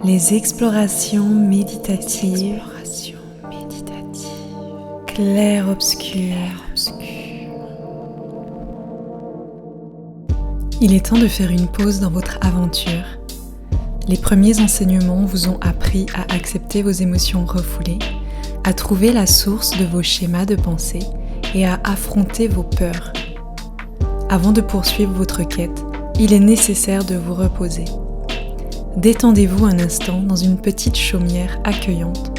Les explorations méditatives, clair-obscur. Il est temps de faire une pause dans votre aventure. Les premiers enseignements vous ont appris à accepter vos émotions refoulées, à trouver la source de vos schémas de pensée et à affronter vos peurs. Avant de poursuivre votre quête, il est nécessaire de vous reposer. Détendez-vous un instant dans une petite chaumière accueillante,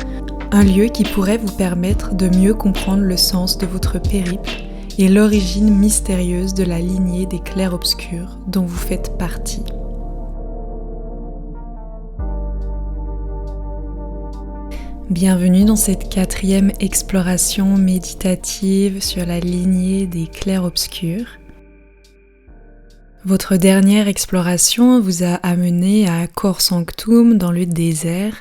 un lieu qui pourrait vous permettre de mieux comprendre le sens de votre périple et l'origine mystérieuse de la lignée des clairs-obscurs dont vous faites partie. Bienvenue dans cette 4e exploration méditative sur la lignée des clairs-obscurs. Votre dernière exploration vous a amené à Kor Sanctum dans le désert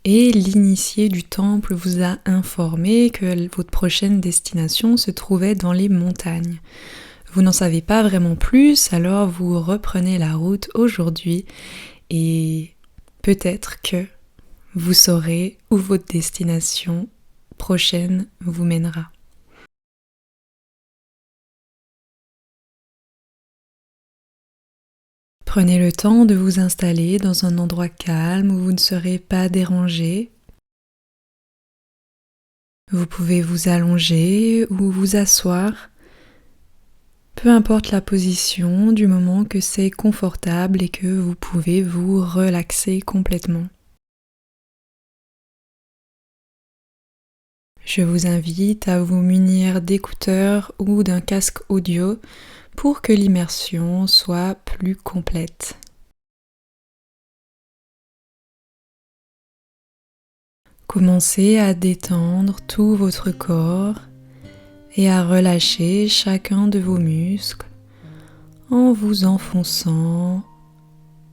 et l'initié du temple vous a informé que votre prochaine destination se trouvait dans les montagnes. Vous n'en savez pas vraiment plus, alors vous reprenez la route aujourd'hui et peut-être que vous saurez où votre destination prochaine vous mènera. Prenez le temps de vous installer dans un endroit calme où vous ne serez pas dérangé. Vous pouvez vous allonger ou vous asseoir, peu importe la position, du moment que c'est confortable et que vous pouvez vous relaxer complètement. Je vous invite à vous munir d'écouteurs ou d'un casque audio pour que l'immersion soit plus complète. Commencez à détendre tout votre corps et à relâcher chacun de vos muscles en vous enfonçant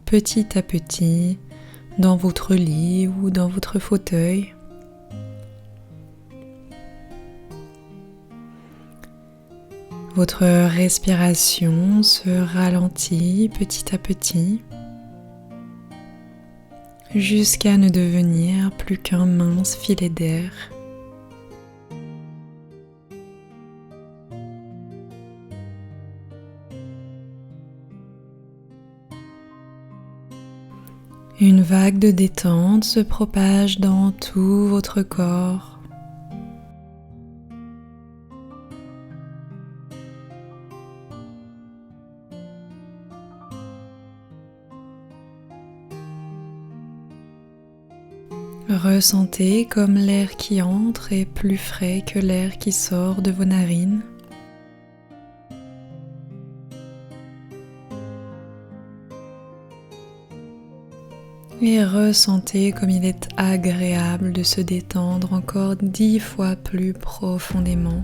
petit à petit dans votre lit ou dans votre fauteuil. Votre respiration se ralentit petit à petit jusqu'à ne devenir plus qu'un mince filet d'air. Une vague de détente se propage dans tout votre corps. Ressentez comme l'air qui entre est plus frais que l'air qui sort de vos narines. Et ressentez comme il est agréable de se détendre encore 10 fois plus profondément.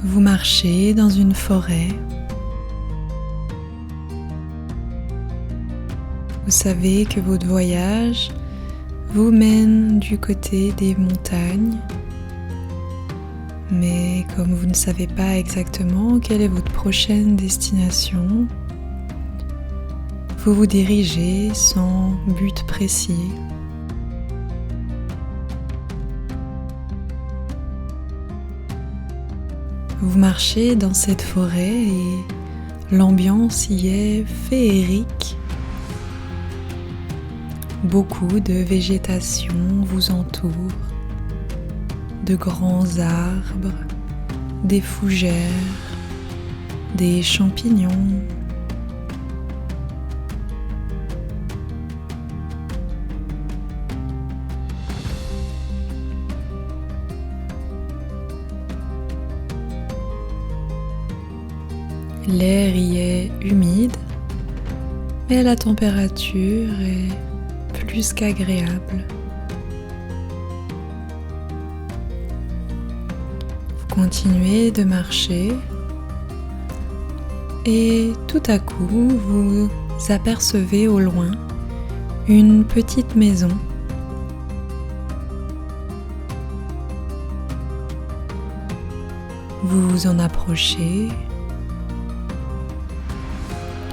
Vous marchez dans une forêt. Vous savez que votre voyage vous mène du côté des montagnes, mais comme vous ne savez pas exactement quelle est votre prochaine destination, vous vous dirigez sans but précis. Vous marchez dans cette forêt et l'ambiance y est féerique. Beaucoup de végétation vous entoure, de grands arbres, des fougères, des champignons. L'air y est humide, mais la température est plus qu'agréable. Vous continuez de marcher Et tout à coup, vous apercevez au loin une petite maison. Vous vous en approchez.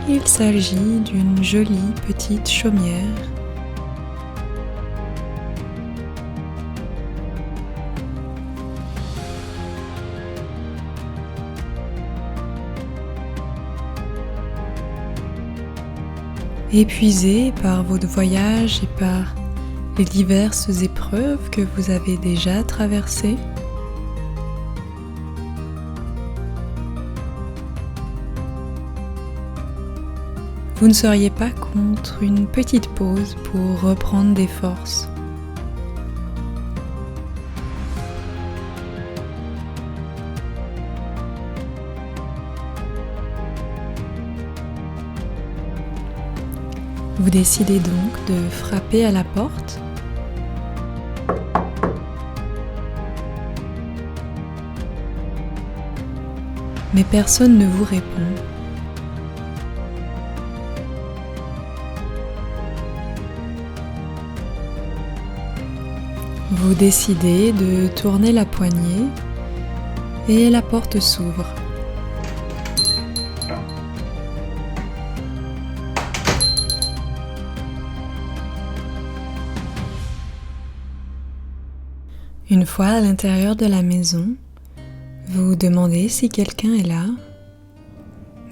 Il s'agit d'une jolie petite chaumière. Épuisé par votre voyage et par les diverses épreuves que vous avez déjà traversées, vous ne seriez pas contre une petite pause pour reprendre des forces. Vous décidez donc de frapper à la porte. Mais personne ne vous répond. Vous décidez de tourner la poignée et la porte s'ouvre. Une fois à l'intérieur de la maison, vous demandez si quelqu'un est là,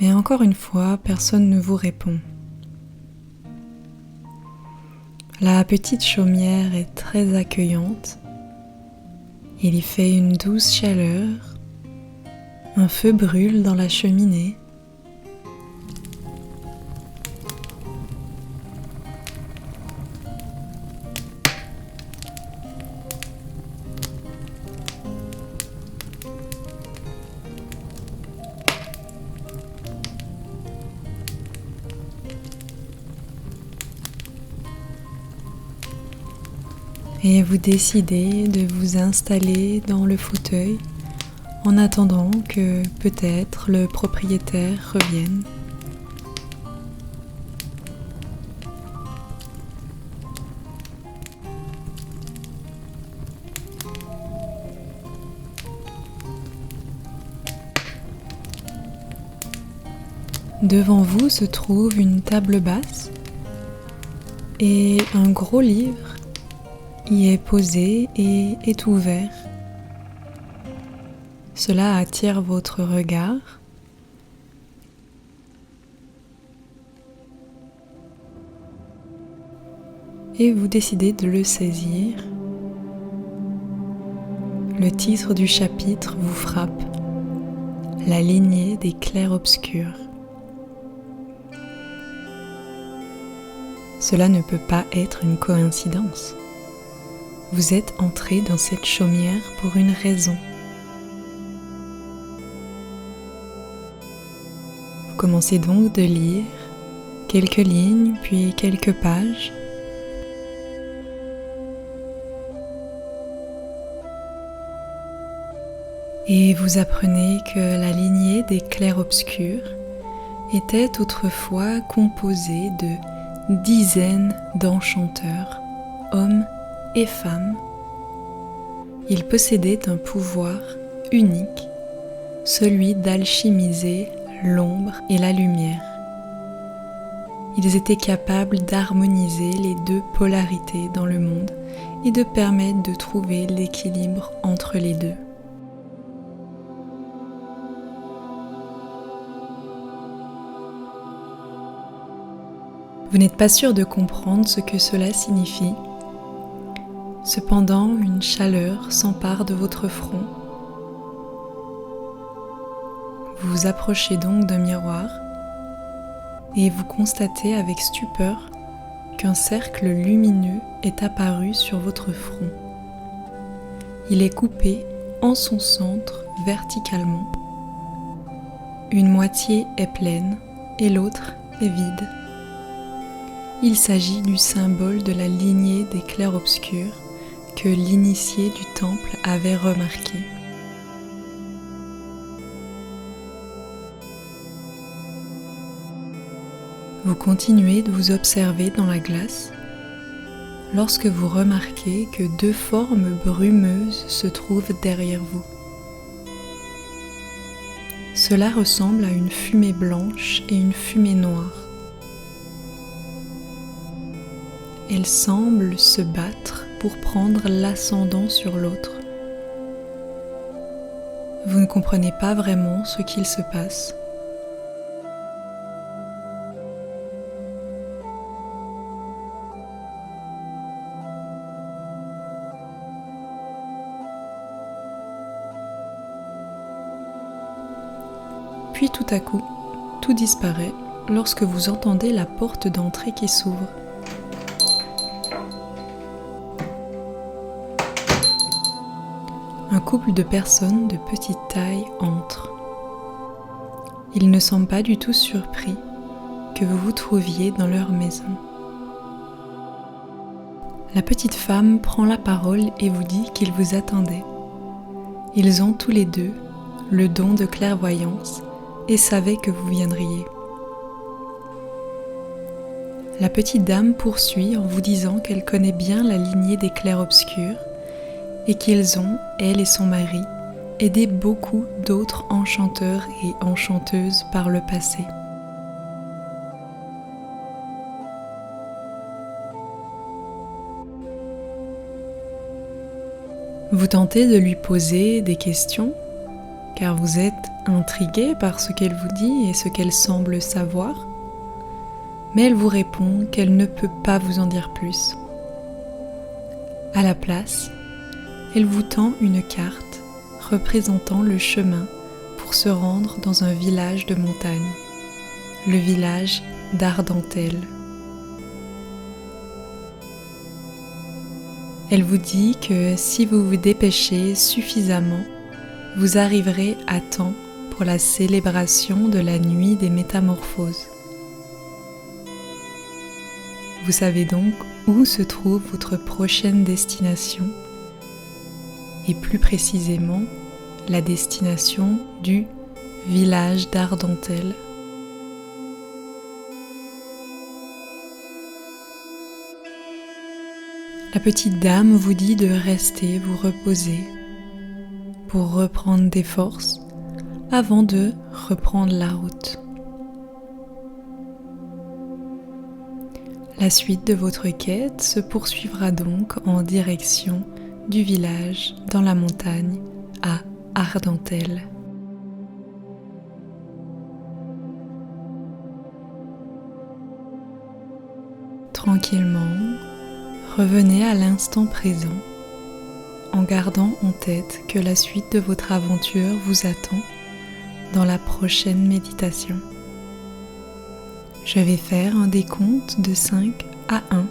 mais encore une fois, personne ne vous répond. La petite chaumière est très accueillante. Il y fait une douce chaleur. Un feu brûle dans la cheminée. Et vous décidez de vous installer dans le fauteuil en attendant que peut-être le propriétaire revienne. Devant vous se trouve une table basse et un gros livre y est posé et est ouvert. Cela attire votre regard. Et vous décidez de le saisir. Le titre du chapitre vous frappe. La lignée des clairs-obscurs. Cela ne peut pas être une coïncidence. Vous êtes entré dans cette chaumière pour une raison. Vous commencez donc de lire quelques lignes, puis quelques pages. Et vous apprenez que la lignée des clairs-obscurs était autrefois composée de dizaines d'enchanteurs, hommes et femmes. Ils possédaient un pouvoir unique, celui d'alchimiser l'ombre et la lumière. Ils étaient capables d'harmoniser les deux polarités dans le monde et de permettre de trouver l'équilibre entre les deux. Vous n'êtes pas sûr de comprendre ce que cela signifie. Cependant, une chaleur s'empare de votre front. Vous vous approchez donc d'un miroir et vous constatez avec stupeur qu'un cercle lumineux est apparu sur votre front. Il est coupé en son centre verticalement. Une moitié est pleine et l'autre est vide. Il s'agit du symbole de la lignée des clairs-obscurs que l'initié du temple avait remarqué. Vous continuez de vous observer dans la glace lorsque vous remarquez que deux formes brumeuses se trouvent derrière vous. Cela ressemble à une fumée blanche et une fumée noire. Elles semblent se battre pour prendre l'ascendant sur l'autre. Vous ne comprenez pas vraiment ce qu'il se passe. Puis tout à coup, tout disparaît lorsque vous entendez la porte d'entrée qui s'ouvre. Un couple de personnes de petite taille entre. Ils ne semblent pas du tout surpris que vous vous trouviez dans leur maison. La petite femme prend la parole et vous dit qu'ils vous attendaient. Ils ont tous les deux le don de clairvoyance et savaient que vous viendriez. La petite dame poursuit en vous disant qu'elle connaît bien la lignée des clairs-obscurs et qu'ils ont, elle et son mari, aidé beaucoup d'autres enchanteurs et enchanteuses par le passé. Vous tentez de lui poser des questions, car vous êtes intrigué par ce qu'elle vous dit et ce qu'elle semble savoir, mais elle vous répond qu'elle ne peut pas vous en dire plus. À la place, elle vous tend une carte représentant le chemin pour se rendre dans un village de montagne, le village d'Ardentelle. Elle vous dit que si vous vous dépêchez suffisamment, vous arriverez à temps pour la célébration de la nuit des métamorphoses. Vous savez donc où se trouve votre prochaine destination et plus précisément la destination du village d'Ardentelle. La petite dame vous dit de rester vous reposer pour reprendre des forces avant de reprendre la route. La suite de votre quête se poursuivra donc en direction du village dans la montagne à Ardentelle. Tranquillement, revenez à l'instant présent en gardant en tête que la suite de votre aventure vous attend dans la prochaine méditation. Je vais faire un décompte de 5 à 1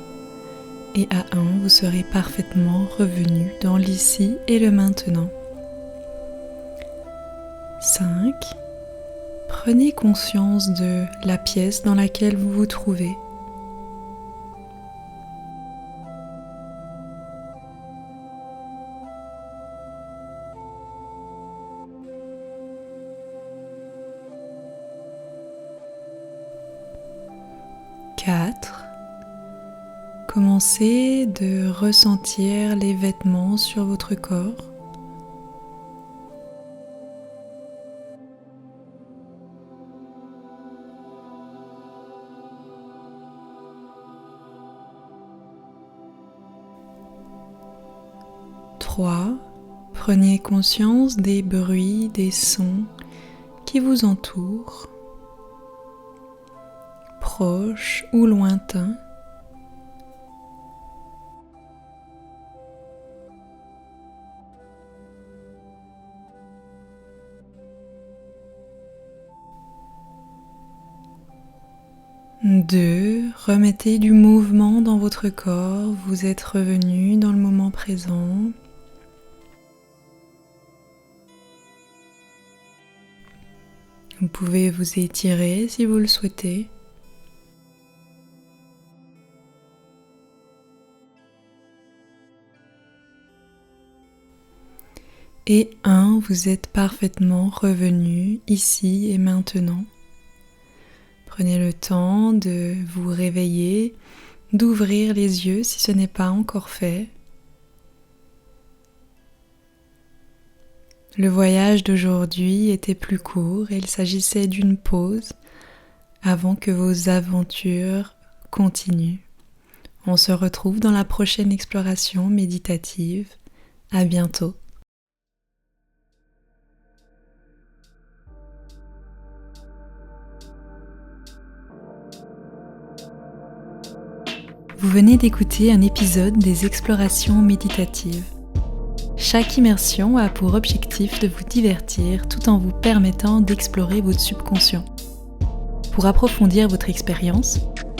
et à 1 vous serez parfaitement revenu dans l'ici et le maintenant. 5. Prenez conscience de la pièce dans laquelle vous vous trouvez. 4. Commencez de ressentir les vêtements sur votre corps. 3. Prenez conscience des bruits, des sons qui vous entourent, proches ou lointains. 2. Remettez du mouvement dans votre corps, vous êtes revenu dans le moment présent. Vous pouvez vous étirer si vous le souhaitez. Et 1, vous êtes parfaitement revenu ici et maintenant. Prenez le temps de vous réveiller, d'ouvrir les yeux si ce n'est pas encore fait. Le voyage d'aujourd'hui était plus court et il s'agissait d'une pause avant que vos aventures continuent. On se retrouve dans la prochaine exploration méditative. À bientôt. Vous venez d'écouter un épisode des explorations méditatives. Chaque immersion a pour objectif de vous divertir tout en vous permettant d'explorer votre subconscient. Pour approfondir votre expérience,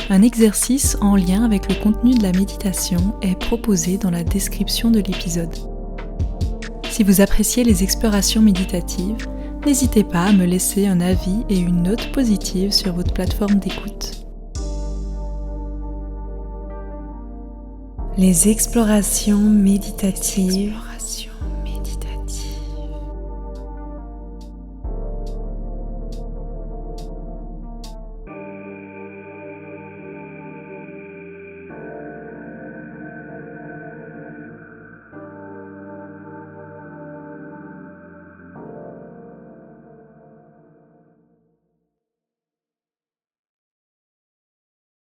un exercice en lien avec le contenu de la méditation est proposé dans la description de l'épisode. Si vous appréciez les explorations méditatives, n'hésitez pas à me laisser un avis et une note positive sur votre plateforme d'écoute. Les explorations méditatives